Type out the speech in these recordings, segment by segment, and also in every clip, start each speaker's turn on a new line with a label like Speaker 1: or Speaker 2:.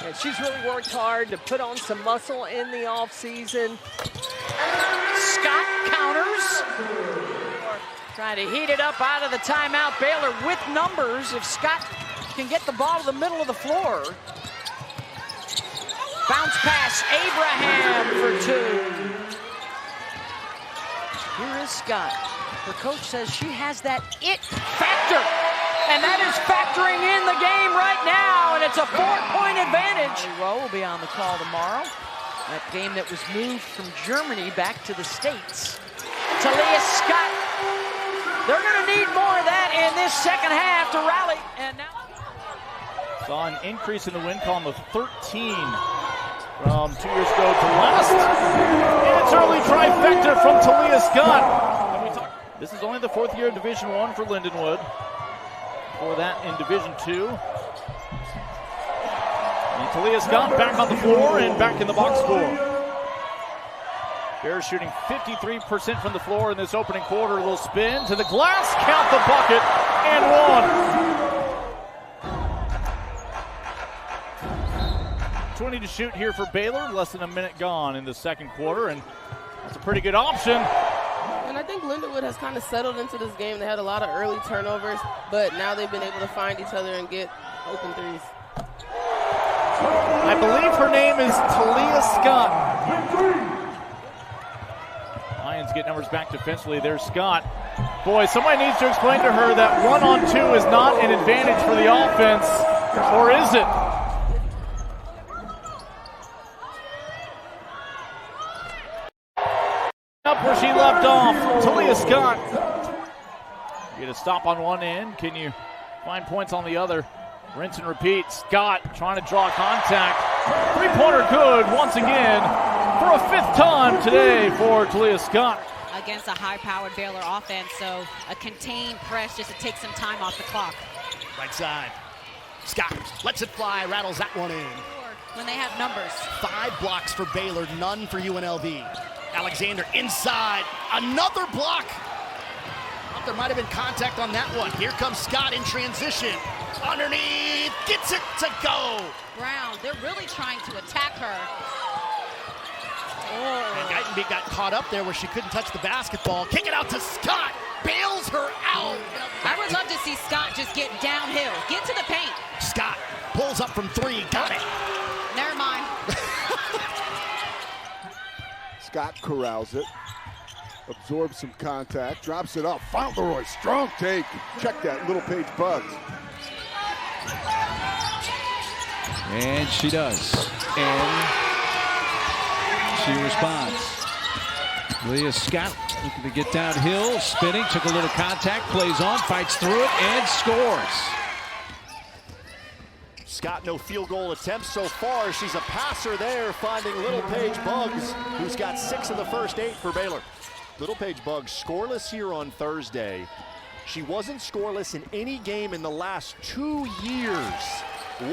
Speaker 1: And she's really worked hard to put on some muscle in the offseason.
Speaker 2: Scott counters. Trying to heat it up out of the timeout. Baylor with numbers. If Scott can get the ball to the middle of the floor. Bounce pass, Abraham for 2. Here is Scott. Her coach says she has that it factor. And that is factoring in the game right now, and it's a 4-point advantage. Rowe will be on the call tomorrow. That game that was moved from Germany back to the States. Taliah Scott. They're going to need more of that in this second half to rally. And now
Speaker 3: saw an increase in the win column of 13 from 2 years ago to last. And it's early trifecta from Taliah Scott. This is only the 4th year in Division I for Lindenwood. For that in Division II. And Taliah Scott back on the floor and back in the box score. Bears shooting 53% from the floor in this opening quarter. A little spin to the glass, count the bucket, and 1. 20 to shoot here for Baylor. Less than a minute gone in the second quarter, and that's a pretty good option.
Speaker 4: And I think Lindenwood has kind of settled into this game. They had a lot of early turnovers, but now they've been able to find each other and get open threes.
Speaker 3: I believe her name is Taliah Scott. Lions get numbers back defensively. There's Scott. Boy, somebody needs to explain to her that 1-on-2 is not an advantage for the offense, or is it? Up where she left off, Taliah Scott. You get a stop on one end. Can you find points on the other? Rinse and repeat. Scott trying to draw contact. Three-pointer good once again for a 5th time today for Taliah Scott.
Speaker 5: Against a high-powered Baylor offense, so a contained press just to take some time off the clock.
Speaker 6: Right side. Scott lets it fly, rattles that one in.
Speaker 5: When they have numbers.
Speaker 6: 5 blocks for Baylor, none for UNLV. Alexander inside, another block. Thought there might have been contact on that one. Here comes Scott in transition. Underneath, gets it to go.
Speaker 5: Brown, they're really trying to attack her.
Speaker 6: And Geitenbeek got caught up there where she couldn't touch the basketball. Kick it out to Scott, bails her out.
Speaker 5: I would love to see Scott just get downhill, get to the paint.
Speaker 6: Scott pulls up from 3, got it.
Speaker 5: Never mind.
Speaker 7: Scott corrals it, absorbs some contact, drops it off. Fauntleroy, strong take. Check that, Little Page Bugs.
Speaker 8: And she does. And she responds. Taliah Scott looking to get downhill, spinning, took a little contact, plays on, fights through it, and scores.
Speaker 6: Scott, no field goal attempts so far. She's a passer there, finding Little Page Bugs, who's got 6 of the first 8 for Baylor. Little Page Bugs scoreless here on Thursday. She wasn't scoreless in any game in the last 2 years.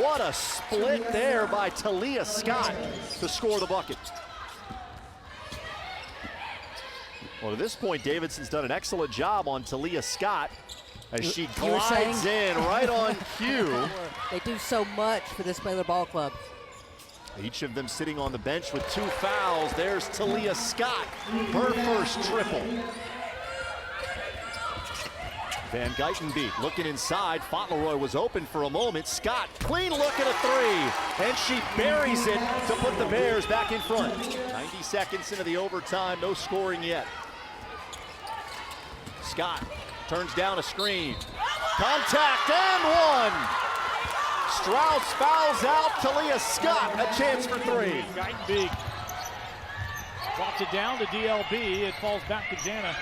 Speaker 6: What a split there by Taliah Scott to score the bucket. Well, to this point, Davidson's done an excellent job on Taliah Scott as she glides in right on cue.
Speaker 9: They do so much for this Baylor ball club.
Speaker 6: Each of them sitting on the bench with 2 fouls. There's Taliah Scott, her first triple. Van Geitenbeek looking inside. Fauntleroy was open for a moment. Scott, clean look at a 3, and she buries it to put the Bears back in front. 90 seconds into the overtime, no scoring yet. Scott turns down a screen. Contact and 1. Strauss fouls out Taliah Scott, a chance for 3.
Speaker 3: Geitenbeek drops it down to DLB. It falls back to Jana.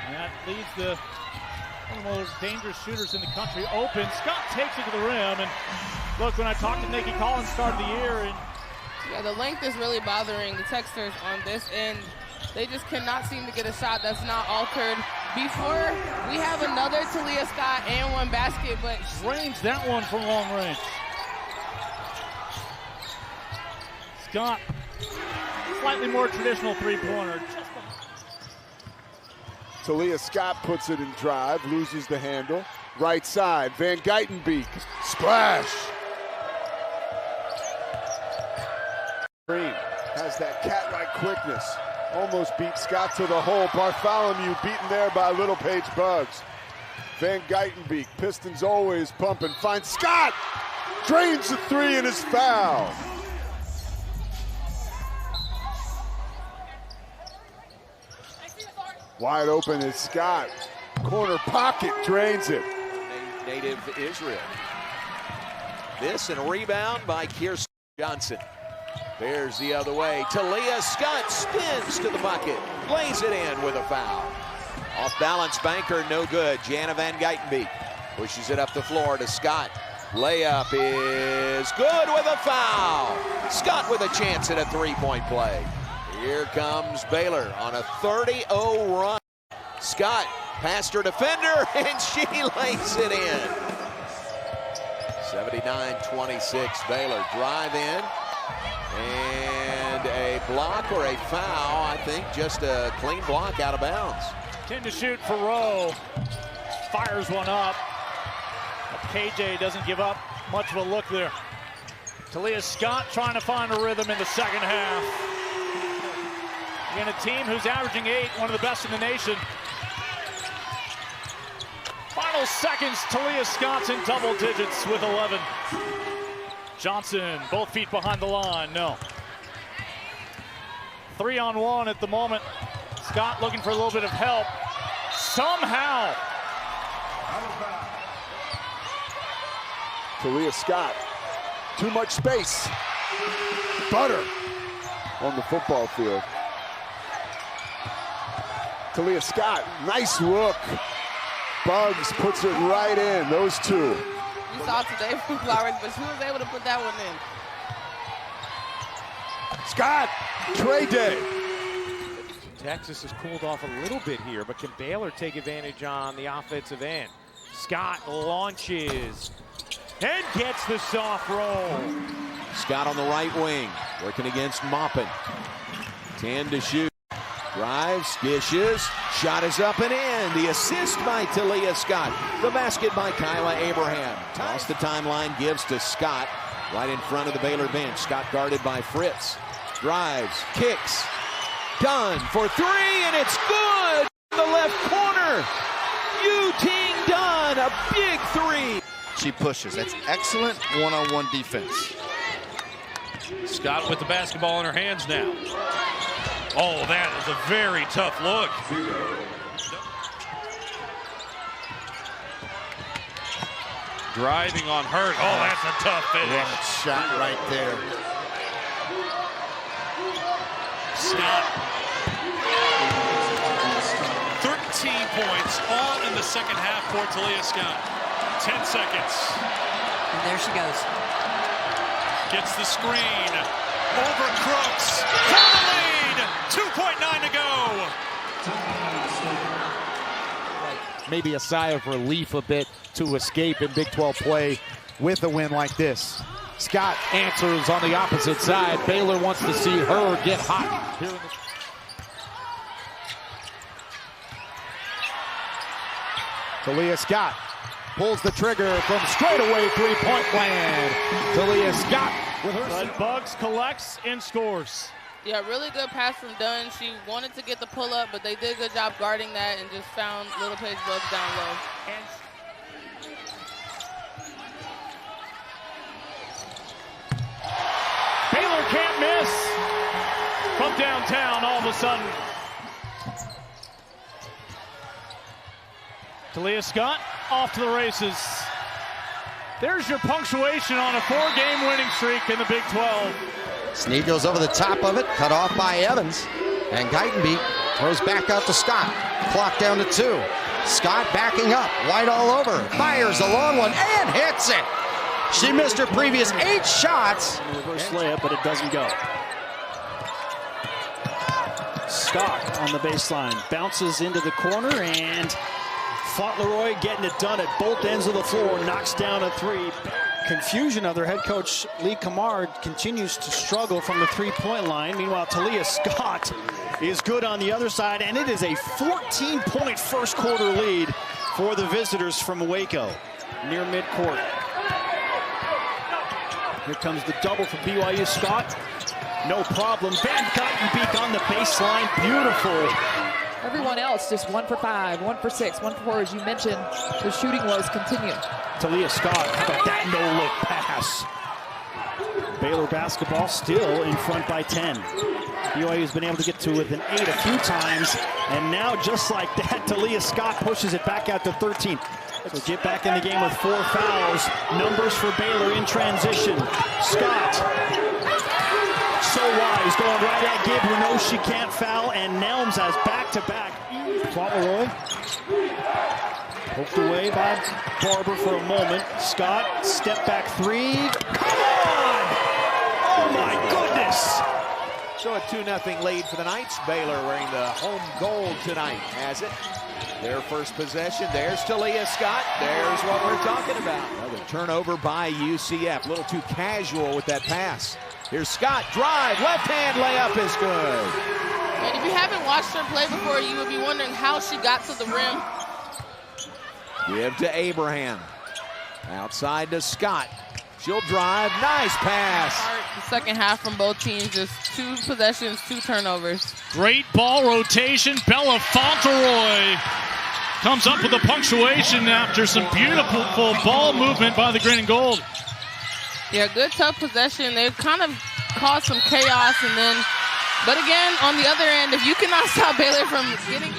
Speaker 3: And that leaves one of the most dangerous shooters in the country open. Scott takes it to the rim. And look, when I talked to Nikki Collins start of the year. And
Speaker 4: yeah, the length is really bothering the Texters on this end. They just cannot seem to get a shot that's not altered. Before, we have another Taliah Scott and 1 basket, but
Speaker 3: drains that one from long range. Scott, slightly more traditional 3-pointer.
Speaker 7: Taliah Scott puts it in drive, loses the handle. Right side, Van Geitenbeek, splash. has that cat-like quickness. Almost beat Scott to the hole. Bartholomew beaten there by Little Page Bugs. Van Geitenbeek, Pistons always pumping, finds Scott! Drains the three and is fouled. Wide open is Scott. Corner pocket, drains it.
Speaker 10: Native Israel. This and a rebound by Kirsten Johnson. Bears the other way. Taliah Scott spins to the bucket. Lays it in with a foul. Off balance banker, no good. Jana Van Geitenbeek pushes it up the floor to Scott. Layup is good with a foul. Scott with a chance at a three-point play. Here comes Baylor on a 30-0 run. Scott past her defender, and she lays it in. 79-26, Baylor drive in. And a block or a foul, I think just a clean block out of bounds.
Speaker 3: 10 to shoot for Rowe. Fires one up. But KJ doesn't give up much of a look there. Taliah Scott trying to find a rhythm in the second half. Again, a team who's averaging 8, one of the best in the nation. Final seconds, Taliah Scott's in double digits with 11. Johnson, both feet behind the line, no. 3-on-1 at the moment. Scott looking for a little bit of help. Somehow.
Speaker 7: Taliah Scott, too much space. Butter on the football field. Taliah Scott, nice look. Bugs puts it right in, those two.
Speaker 4: You saw today from Flowers, but she was able to put that one in.
Speaker 7: Scott, Trey Day.
Speaker 11: Texas has cooled off a little bit here, but can Baylor take advantage on the offensive end? Scott launches and gets the soft roll.
Speaker 10: Scott on the right wing, working against Maupin. 10 to shoot. Drives, dishes, shot is up and in. The assist by Taliah Scott. The basket by Kyla Abraham. Toss the timeline, gives to Scott right in front of the Baylor bench. Scott guarded by Fritz. Drives, kicks, done for three, and it's good. The left corner. Yu-Ting Dunn, a big three.
Speaker 12: She pushes. That's excellent one-on-one defense.
Speaker 8: Scott with the basketball in her hands now. Oh, that is a very tough look. Driving on Hurt. Oh, that's a tough finish.
Speaker 12: Right shot right there.
Speaker 8: Scott. 13 points, all in the second half for Taliah Scott. 10 seconds.
Speaker 9: And there she goes.
Speaker 8: Gets the screen. Over Crooks. For the lead. 2.9 to go.
Speaker 11: Maybe a sigh of relief a bit to escape in Big 12 play with a win like this.
Speaker 3: Scott answers on the opposite side. Baylor wants to see her get hot.
Speaker 11: Taliah Scott pulls the trigger from straightaway three-point land. Taliah Scott with her.
Speaker 3: But Bugs collects and scores.
Speaker 4: Yeah, really good pass from Dunn. She wanted to get the pull-up, but they did a good job guarding that and just found Little Page Bugs down low.
Speaker 3: Baylor can't miss from downtown all of a sudden. Taliah Scott off to the races. There's your punctuation on a 4-game winning streak in the Big 12.
Speaker 12: Snead goes over the top of it, cut off by Evans. And Geitenbeek throws back out to Scott. Clock down to 2. Scott backing up, White all over. Fires a long one and hits it. She missed her previous 8 shots.
Speaker 13: Reverse layup, but it doesn't go. Scott on the baseline, bounces into the corner, and Fauntleroy getting it done at both ends of the floor, knocks down a 3. Confusion of their head coach, Lee Kamard, continues to struggle from the three-point line. Meanwhile, Taliah Scott is good on the other side, and it is a 14-point first-quarter lead for the visitors from Waco near midcourt. Here comes the double for BYU. Scott no problem. Van Guytenbeek on the baseline, beautiful.
Speaker 14: Everyone else just 1 for 5, 1 for 6, 1 for 4. As you mentioned, the shooting woes continue.
Speaker 13: Taliah Scott, how about that no-look pass? Baylor basketball still in front by 10. BYU has been able to get to within 8 a few times, and now just like that, Taliah Scott pushes it back out to 13. So get back in the game with 4 fouls. Numbers for Baylor in transition. Scott, so wise, going right at Gibb, who knows she can't foul, and Nelms has back-to-back. Fauntleroy poked away by Barber for a moment. Scott, step back 3. Come on! Oh my goodness!
Speaker 10: So a 2-0 lead for the Knights. Baylor wearing the home gold tonight, has it. Their first possession. There's Taliah Scott. There's what we're talking about. Another turnover by UCF. A little too casual with that pass. Here's Scott. Drive. Left-hand layup is good.
Speaker 4: And if you haven't watched her play before, you would be wondering how she got to the rim.
Speaker 10: Give to Abraham. Outside to Scott. She'll drive. Nice pass.
Speaker 4: The second half from both teams, just 2 possessions, 2 turnovers.
Speaker 15: Great ball rotation. Bella Fauntleroy comes up with a punctuation after some beautiful ball movement by the green and gold.
Speaker 4: Yeah, good tough possession. They've kind of caused some chaos, and then, but again, on the other end, if you cannot stop Baylor from getting.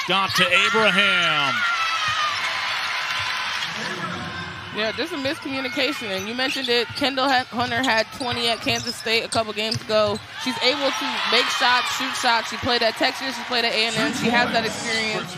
Speaker 15: Scott to Abraham.
Speaker 4: Yeah, just a miscommunication, and you mentioned it. Kendall Hunter had 20 at Kansas State a couple games ago. She's able to make shots, shoot shots. She played at Texas, she played at A&M. She has that experience.